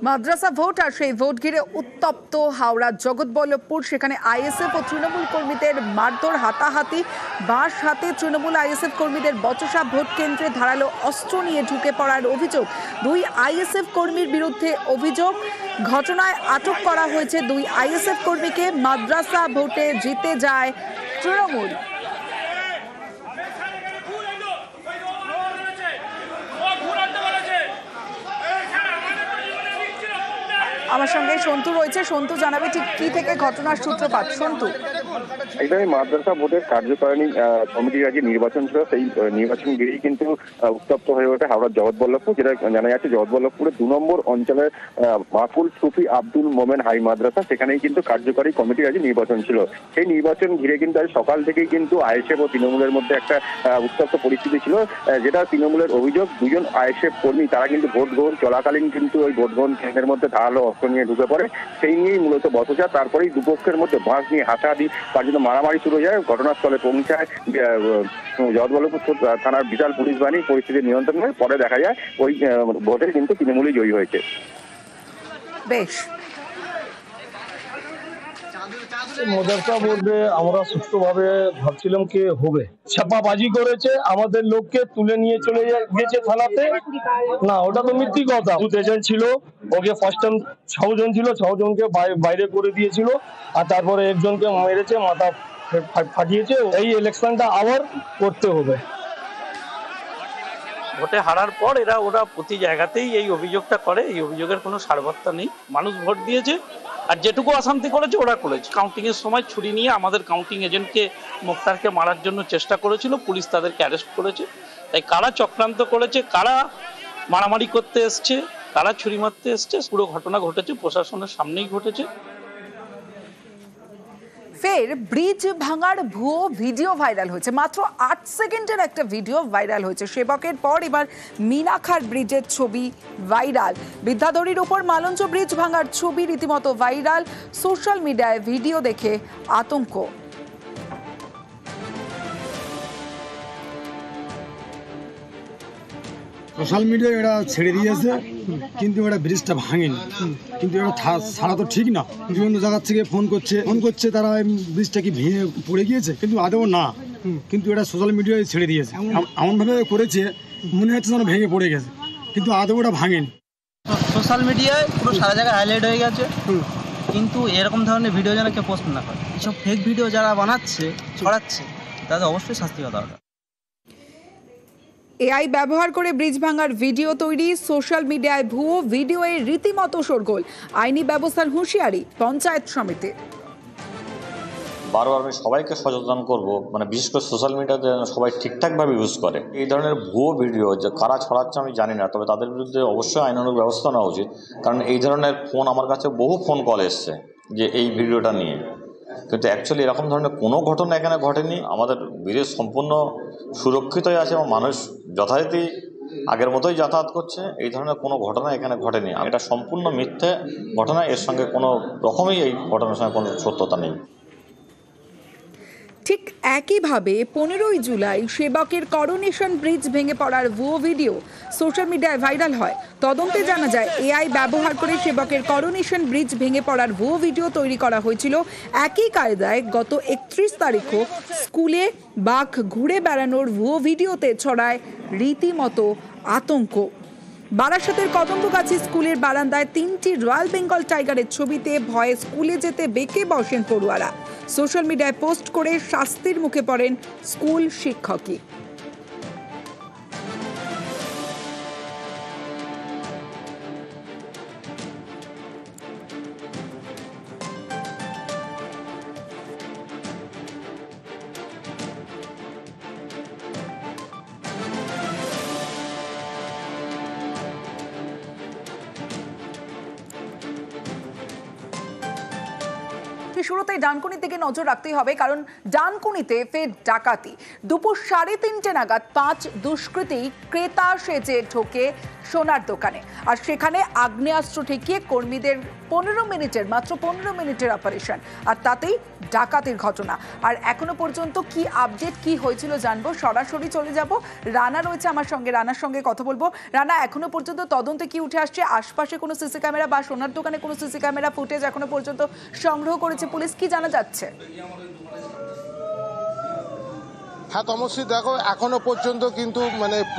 মাদ্রাসা vote আর সেই vote ঘিরে উত্তপ্ত হাওড়া জগৎবল্লভপুর। সেখানে আইএসএফ ও তৃণমূল কর্মীদের মারধর, হাতাহাতি, বাঁশ হাতে তৃণমূল আইএসএফ কর্মীদের বচসা। ভোট কেন্দ্রে ধারালো অস্ত্র নিয়ে ঢুকে পড়ার অভিযোগ। 2 আইএসএফ কর্মীর বিরুদ্ধে অভিযোগ। ঘটনায় আটক করা হয়েছে 2 আইএসএফ কর্মীকে। মাদ্রাসা ভোটে জিতে যায় তৃণমূল। আমার সঙ্গে সন্তু রয়েছে। সন্তু, জানাবে ঠিক কি থেকে ঘটনার সূত্রপাত? সন্তু, একদমই মাদ্রাসা ভোটের কার্যকারিণী কমিটির আগে নির্বাচন ছিল, সেই নির্বাচন ঘিরেই কিন্তু উত্তপ্ত হয়ে ওঠে হাওড়ার জগৎবল্লভপুর। যেটা জানা যাচ্ছে জগৎবল্লভপুরের 2 নম্বর অঞ্চলের মাকুল সুফি আব্দুল মোমেন হাই মাদ্রাসা, সেখানেই কিন্তু কার্যকারী কমিটির আগে নির্বাচন ছিল। সেই নির্বাচন ঘিরে কিন্তু আজ সকাল থেকেই কিন্তু আইএসএফ ও তৃণমূলের মধ্যে একটা উত্তপ্ত পরিস্থিতি ছিল। যেটা তৃণমূলের অভিযোগ, 2 জন আইএসএফ কর্মী তারা কিন্তু ভোট গ্রহণ চলাকালীন কিন্তু ওই ভোট গ্রহণ কেন্দ্রের মধ্যে ধারালো অস্ত্র নিয়ে ঢুকে পড়ে। সেই নিয়েই মূলত বচসা। তারপরেই দুপক্ষের মধ্যে বাঁশ নিয়ে হাতাহাতি, কার্যত মারামারি শুরু হয়ে যায়। ঘটনাস্থলে পৌঁছায় জগৎবল্লভপুর থানার বিশাল পুলিশ বাহিনী, পরিস্থিতি নিয়ন্ত্রণ হয়। পরে দেখা যায় ওই ভোটে কিন্তু তৃণমূলই জয়ী হয়েছে। বেশ, মাদ্রাসা বোর্ডে আমরা সুষ্ঠুভাবে ভাবছিলাম কি হবে, ছাপাবাজি করেছে, আমাদের লোককে তুলে নিয়ে চলে গেছে থানাতে। না, ওটা তো মিথ্যি কথা। বুথ এজেন্ট ছিল, ওকে ফার্স্ট টাইম 6 জন ছিল, 6 জনকে বাইরে করে দিয়েছিল, আর তারপরে একজনকে মেরেছে, মাথা ফাটিয়েছে। এই ইলেকশনটা আবার করতে হবে। ভোটে হারার পর ওরা প্রতি জায়গাতেই এই অভিযোগটা করে। এই অভিযোগের কোনো সারবত্তা নেই। মানুষ ভোট দিয়েছে, আর যেটুকু অশান্তি করেছে ওরা করেছে। কাউন্টিং এর সময় ছুরি নিয়ে আমাদের কাউন্টিং এজেন্টকে, মুক্তারকে মারার জন্য চেষ্টা করেছিল, পুলিশ তাদেরকে অ্যারেস্ট করেছে। তাই কারা চক্রান্ত করেছে, কারা মারামারি করতে এসছে, কারা ছুরি মারতে এসছে, পুরো ঘটনা ঘটেছে প্রশাসনের সামনেই ঘটেছে। ফের ব্রিজ ভাঙার ভুয়ো ভিডিও ভাইরাল হয়েছে। মাত্র 8 সেকেন্ডের একটা ভিডিও ভাইরাল হয়েছে। সেবকের পর এবার মিনাখার ব্রিজের ছবি ভাইরাল। বিদ্যাধরীর উপর মালঞ্চ ব্রিজ ভাঙার ছবি রীতিমতো ভাইরাল। সোশ্যাল মিডিয়ায় ভিডিও দেখে আতঙ্ক। সোশ্যাল মিডিয়ায় এরা ছেড়ে দিয়েছে, কিন্তু এরা ব্রিজটা ভাঙেনি। কিন্তু এরা ছাড়া তো ঠিক না। বিভিন্ন জায়গার থেকে ফোন করছে তারা ব্রিজটা কি ভেঙে পড়ে গিয়েছে, কিন্তু আদৌ না। কিন্তু এরা সোশ্যাল মিডিয়ায় ছেড়ে দিয়েছে, এমনভাবে করেছে মনে হচ্ছে যেন ভেঙে পড়ে গেছে, কিন্তু আদৌ ওটা ভাঙেনি। সোশ্যাল মিডিয়ায় পুরো সারা জায়গায় হাইলাইট হয়ে গেছে, কিন্তু এরকম ধরনের ভিডিও যেন কেউ পোস্ট না করে। এইসব ফেক ভিডিও যারা বানাচ্ছে, ছড়াচ্ছে, তাদের অবশ্যই শাস্তি হওয়া দরকার। এআই ব্যবহার করে ব্রিজ ভাঙার ভিডিও তৈরি, সোশ্যাল মিডিয়ায় ভুয়ো ভিডিওয়ে রীতিমতো শোরগোল। আইনি ব্যবস্থার হুঁশিয়ারি পঞ্চায়েত সমিতি। বারবার আমি সবাইকে সচেতন করব, বিশেষ করে সোশ্যাল মিডিয়াতে সবাই ঠিকঠাকভাবে ইউজ করে। এই ধরনের ভুয়ো ভিডিও যে কারা ছড়াচ্ছে আমি জানি না, তবে তাদের বিরুদ্ধে অবশ্যই আইনানুগ ব্যবস্থা নেওয়া উচিত। কারণ এই ধরনের ফোন, আমার কাছে বহু ফোন কল এসছে যে এই ভিডিওটা নিয়ে, কিন্তু অ্যাকচুয়ালি এরকম ধরনের কোনো ঘটনা এখানে ঘটেনি। আমাদের ব্রিজ সম্পূর্ণ সুরক্ষিতই আছে এবং মানুষ যথারীতি আগের মতোই যাতায়াত করছে। এই ধরনের কোনো ঘটনা এখানে ঘটেনি। এটা সম্পূর্ণ মিথ্যে ঘটনা, এর সঙ্গে কোনো রকমই এই ঘটনার সঙ্গে কোনো সত্যতা নেই। ঠিক একইভাবে 15ই জুলাই সেবকের করোনেশন ব্রিজ ভেঙে পড়ার ভুয়ো ভিডিও সোশ্যাল মিডিয়ায় ভাইরাল হয়। তদন্তে জানা যায় এআই ব্যবহার করে সেবকের করোনেশন ব্রিজ ভেঙে পড়ার ভুয়ো ভিডিও তৈরি করা হয়েছিল। একই কায়দায় গত 31 তারিখও স্কুলে বাঘ ঘুরে বেড়ানোর ভুয়ো ভিডিওতে ছড়ায় রীতিমতো আতঙ্ক। বারাসাতের কদম্বগাছি স্কুলের বারান্দায় 3টি রয়্যাল বেঙ্গল টাইগারের ছবিতে ভয়ে স্কুলে যেতে বেঁকে বসেন পড়ুয়ারা। সোশ্যাল মিডিয়ায় পোস্ট করে শাস্তির মুখে পড়েন স্কুল শিক্ষকই। শুরুতেই ডানকুনির দিকে নজর রাখতেই হবে, কারণ ডানকুনিতে ফের ডাকাতি। দুপুর 3:30 নাগাদ 5 দুষ্কৃতী ক্রেতা সেজে ঢোকে সোনার দোকানে, আর সেখানে আগ্নেয়াস্ত্র ঠেকিয়ে কর্মীদের মাত্র 15 মিনিটের অপারেশন, আর তাতেই ডাকাতির ঘটনা। আর এখনো পর্যন্ত কি আপডেট, কি হয়েছিল জানবো, সরাসরি চলে যাব। রানা রয়েছে আমার সঙ্গে, রানার সঙ্গে কথা বলবো। রানা, এখনো পর্যন্ত তদন্তে কি উঠে আসছে? আশপাশে কোনো সিসি ক্যামেরা বা সোনার দোকানে কোনো সিসি ক্যামেরা ফুটেজ এখনো পর্যন্ত সংগ্রহ করেছে পুলিশ, কি জানা যাচ্ছে? হ্যাঁ তমশ্রী, দেখো এখনো পর্যন্ত কিন্তু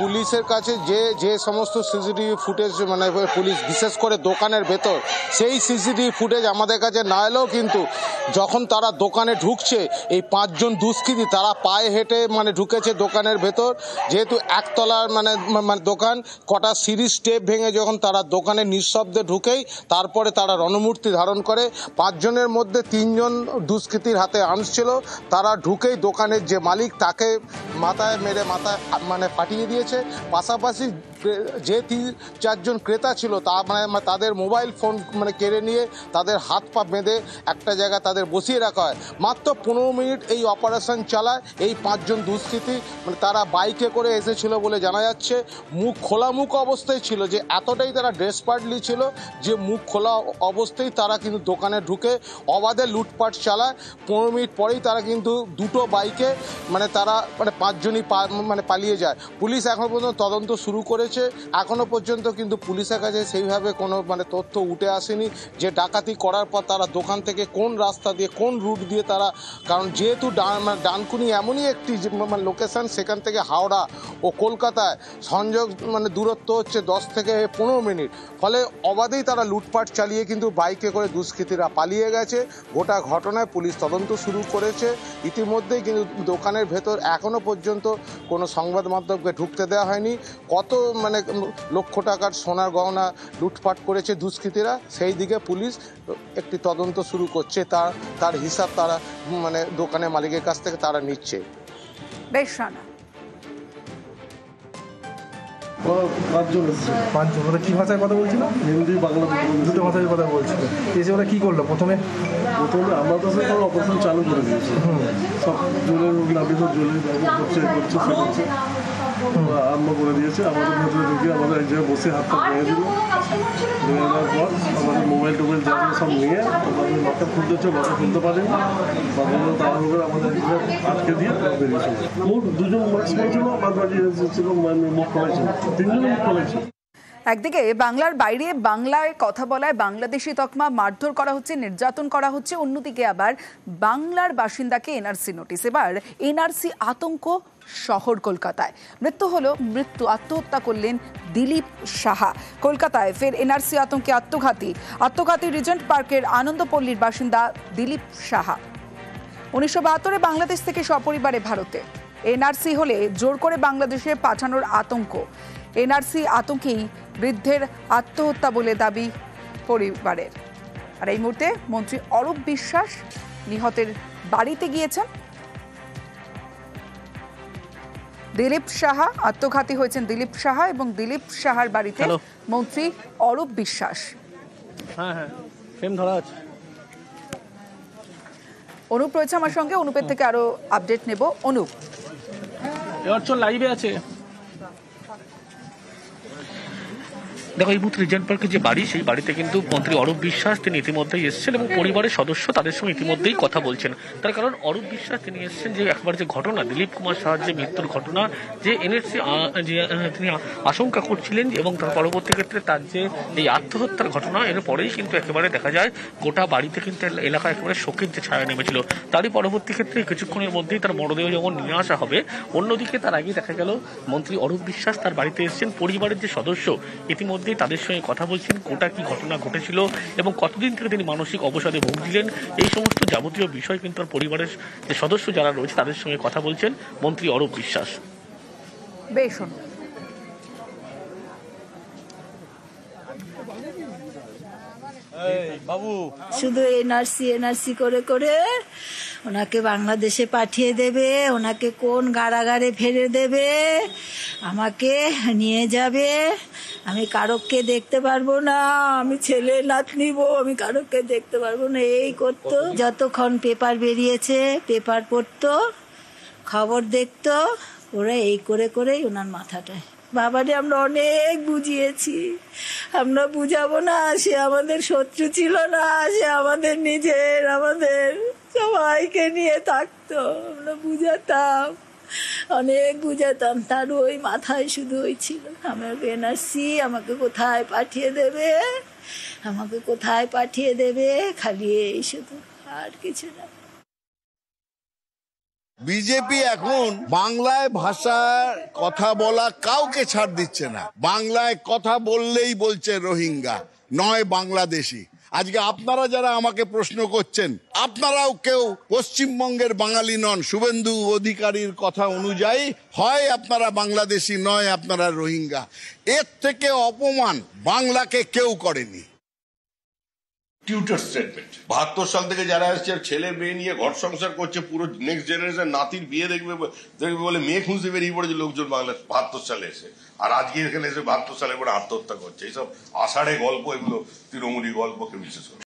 পুলিশের কাছে যে সমস্ত সিসিটিভি ফুটেজ পুলিশ বিশেষ করে দোকানের ভেতর সেই সিসিটিভি ফুটেজ আমাদের কাছে না এলেও কিন্তু যখন তারা দোকানে ঢুকছে এই 5 জন দুষ্কৃতী তারা পায়ে হেঁটে ঢুকেছে দোকানের ভেতর, যেহেতু একতলার দোকান, কটা সিঁড়ি স্টেপ ভেঙে যখন তারা দোকানে নিঃশব্দে ঢুকেই তারপরে তারা রণমূর্তি ধারণ করে। 5 জনের মধ্যে 3 জন দুষ্কৃতীর হাতে আর্মস ছিল, তারা ঢুকেই দোকানের যে মালিক তাকে মাথায় মেরে ফাটিয়ে দিয়েছে। পাশাপাশি যে 3-4 জন ক্রেতা ছিল তা তাদের মোবাইল ফোন কেড়ে নিয়ে তাদের হাত পা বেঁধে একটা জায়গায় তাদের বসিয়ে রাখা হয়। মাত্র 15 মিনিট এই অপারেশন চালায় এই 5 জন দুষ্কৃতী। তারা বাইকে করে এসেছিল বলে জানা যাচ্ছে। মুখ খোলা অবস্থায় ছিল, যে এতটাই তারা ডেসপার্টলি ছিল যে মুখ খোলা অবস্থায় তারা কিন্তু দোকানে ঢুকে অবাধে লুটপাট চালায়। 15 মিনিট পরেই তারা কিন্তু দুটো বাইকে তারা 5 জনই পালিয়ে যায়। পুলিশ এখনো পর্যন্ত তদন্ত শুরু করেছে। এখনো পর্যন্ত কিন্তু পুলিশের কাছে সেইভাবে কোনো তথ্য উঠে আসেনি যে ডাকাতি করার পর তারা দোকান থেকে কোন রাস্তা দিয়ে কোন রুট দিয়ে তারা, কারণ যেহেতু ডানকুনি এমনই একটি লোকেশন, সেখান থেকে হাওড়া ও কলকাতায় সংযোগ দূরত্ব হচ্ছে 10 থেকে 15 মিনিট, ফলে অবাধেই তারা লুটপাট চালিয়ে কিন্তু বাইকে করে দুষ্কৃতীরা পালিয়ে গেছে। গোটা ঘটনায় পুলিশ তদন্ত শুরু করেছে। ইতিমধ্যেই কিন্তু দোকানের ভেতর এখনো পর্যন্ত কোনো সংবাদ মাধ্যমকে ঢুকতে দেওয়া হয়নি। কত লক্ষ টাকার সোনার গহনা লুটপাট করেছে দুষ্কৃতীরা, সেই দিকে পুলিশ একটি তদন্ত শুরু করছে। তার হিসাব তারা দোকানের মালিকের কাছ থেকে তারা নিচ্ছে। বেশ রানা, 5 জন এসেছে। 5 জন ওরা কি ভাষায় কথা বলছিল? হিন্দি বাংলা দুটো ভাষায় কথা বলছিল। এসে ওরা কি করলো? প্রথমে আমরা তো সে অপারেশন চালু করে দিয়েছি। সব জলের নামে তো জলের করছে সে করছে আরম্ভ করে দিয়েছে। আমাদের ভেতরে ঢুকে আমাদের এক জায়গায় বসে হাত পা ভেঙে দিল। ভেঙে দেওয়ার পর আমাদের মোবাইল টোবাইল যা সব নিয়ে আমাদের লকটা খুলতে হচ্ছে, লকটা খুলতে পারেনি। বাকিগুলো তাড়াহুড়ো আমাদের আটকে দিয়ে বেরিয়েছিল। মোট 2 জন মাস্ক পরেছিল, বাদ বাকি ছিল মুখ খোলাইছিল, 3 জন মুখ খোলাইছিল। একদিকে বাংলার বাইরে বাংলায় কথা বলায় বাংলাদেশি তকমা মারধর করা হচ্ছে, নির্যাতন করা হচ্ছে, অন্যদিকে আবার বাংলার বাসিন্দাকে এনআরসি নোটিশ। এবার এনআরসি আতঙ্ক শহর কলকাতায়। আত্মহত্যা করলেন দিলীপ সাহা। কলকাতায় ফের এনআরসি আতঙ্কে আত্মঘাতী রিজেন্ট পার্কের আনন্দপল্লীর বাসিন্দা দিলীপ সাহা। 1972 বাংলাদেশ থেকে সপরিবারে ভারতে। এনআরসি হলে জোর করে বাংলাদেশে পাঠানোর আতঙ্ক। এনআরসি আতঙ্কেই বৃদ্ধের আত্মহত্যা বলে দাবি পরিবারের। আর এই মুহূর্তে মন্ত্রী অরূপ বিশ্বাস নিহতের বাড়িতে গিয়েছেন। দিলীপ সাহা, আত্মঘাতী হয়েছেন দিলীপ সাহা, এবং দিলীপ সাহার বাড়িতে মন্ত্রী অরূপ বিশ্বাস। অনুপ রয়েছে আমার সঙ্গে, অনুপের থেকে আরো আপডেট নেব। অনুপ, লাইভে আছে। দেখো, এই মুহূর্তে রিজেন্ট পার্কের যে বাড়ি, সেই বাড়িতে কিন্তু মন্ত্রী অরূপ বিশ্বাস তিনি ইতিমধ্যেই এসেছেন এবং পরিবারের সদস্য তাদের সঙ্গে ইতিমধ্যেই কথা বলছেন। তার কারণ অরূপ বিশ্বাস তিনি এসেছেন যে একবার যে ঘটনা, দিলীপ কুমার সাহার যে মৃত্যুর ঘটনা, যে এনআরসি তিনি আশঙ্কা করছিলেন, এবং তার পরবর্তী ক্ষেত্রে তার যে এই আত্মহত্যার ঘটনা, এর পরেই কিন্তু একেবারে দেখা যায় গোটা বাড়িতে কিন্তু এলাকায় একেবারে শোকের যে ছায়া নেমেছিল। তারই পরবর্তী ক্ষেত্রে কিছুক্ষণের মধ্যেই তার মরদেহ যখন নিয়ে আসা হবে, অন্যদিকে তার আগেই দেখা গেল মন্ত্রী অরূপ বিশ্বাস তার বাড়িতে এসেছেন। পরিবারের যে সদস্য ইতিমধ্যে তাদের সঙ্গে কথা বলছেন, গোটা কি ঘটনা ঘটেছিল এবং কতদিন থেকে তিনি মানসিক অবসাদে ভুগছিলেন, এই সমস্ত যাবতীয় বিষয় কিন্তু তার পরিবারের যে সদস্য যারা রয়েছে তাদের সঙ্গে কথা বলছেন মন্ত্রী অরূপ বিশ্বাস। বেশ। শুধু এনআরসি করে করে ওনাকে বাংলাদেশে পাঠিয়ে দেবে, ওনাকে কোন কারাগারে ফেলে দেবে, আমাকে নিয়ে যাবে, আমি কারককে দেখতে পারবো না, আমি ছেলে নাতনিব, আমি কারককে দেখতে পারবো না, এই করতো। যতক্ষণ পেপার বেরিয়েছে পেপার পড়তো, খবর দেখতো, ওরা এই করে করেই ওনার মাথাটায়। বাবারে আমরা অনেক বুঝিয়েছি, আমরা বুঝাবো না, সে আমাদের শত্রু ছিল না, সে আমাদের নিজের, আমাদের সবাইকে নিয়ে থাকতো, আমরা বুঝাতাম, অনেক বুঝাতাম, তার ওই মাথায় শুধু ওই ছিল আমার এনআরসি, আমাকে কোথায় পাঠিয়ে দেবে, আমাকে কোথায় পাঠিয়ে দেবে, খালি এই শুধু, আর কিছু না। বিজেপি এখন বাংলায় ভাষার কথা বলা কাউকে ছাড় দিচ্ছে না। বাংলায় কথা বললেই বলছে রোহিঙ্গা, নয় বাংলাদেশি। আজকে আপনারা যারা আমাকে প্রশ্ন করছেন, আপনারাও কেউ পশ্চিমবঙ্গের বাঙালি নন। শুভেন্দু অধিকারীর কথা অনুযায়ী হয় আপনারা বাংলাদেশি, নয় আপনারা রোহিঙ্গা। এর থেকে অপমান বাংলাকে কেউ করেনি। টিউটার স্টেটমেন্ট 72 সাল থেকে যারা এসছে ছেলে মেয়ে নিয়ে ঘর সংসার করছে, পুরো নেক্সট জেনারেশন নাতির বিয়ে দেখবে বলে মেয়ে খুঁজতে বেরিয়ে পড়েছে লোকজন বাংলা 72 সালে এসে, আর আজকে এখানে এসে 72 সালে করে আত্মহত্যা করছে। এইসব আষাঢ়ে গল্প, এগুলো তৃণমূলী গল্পকে বিশেষ করে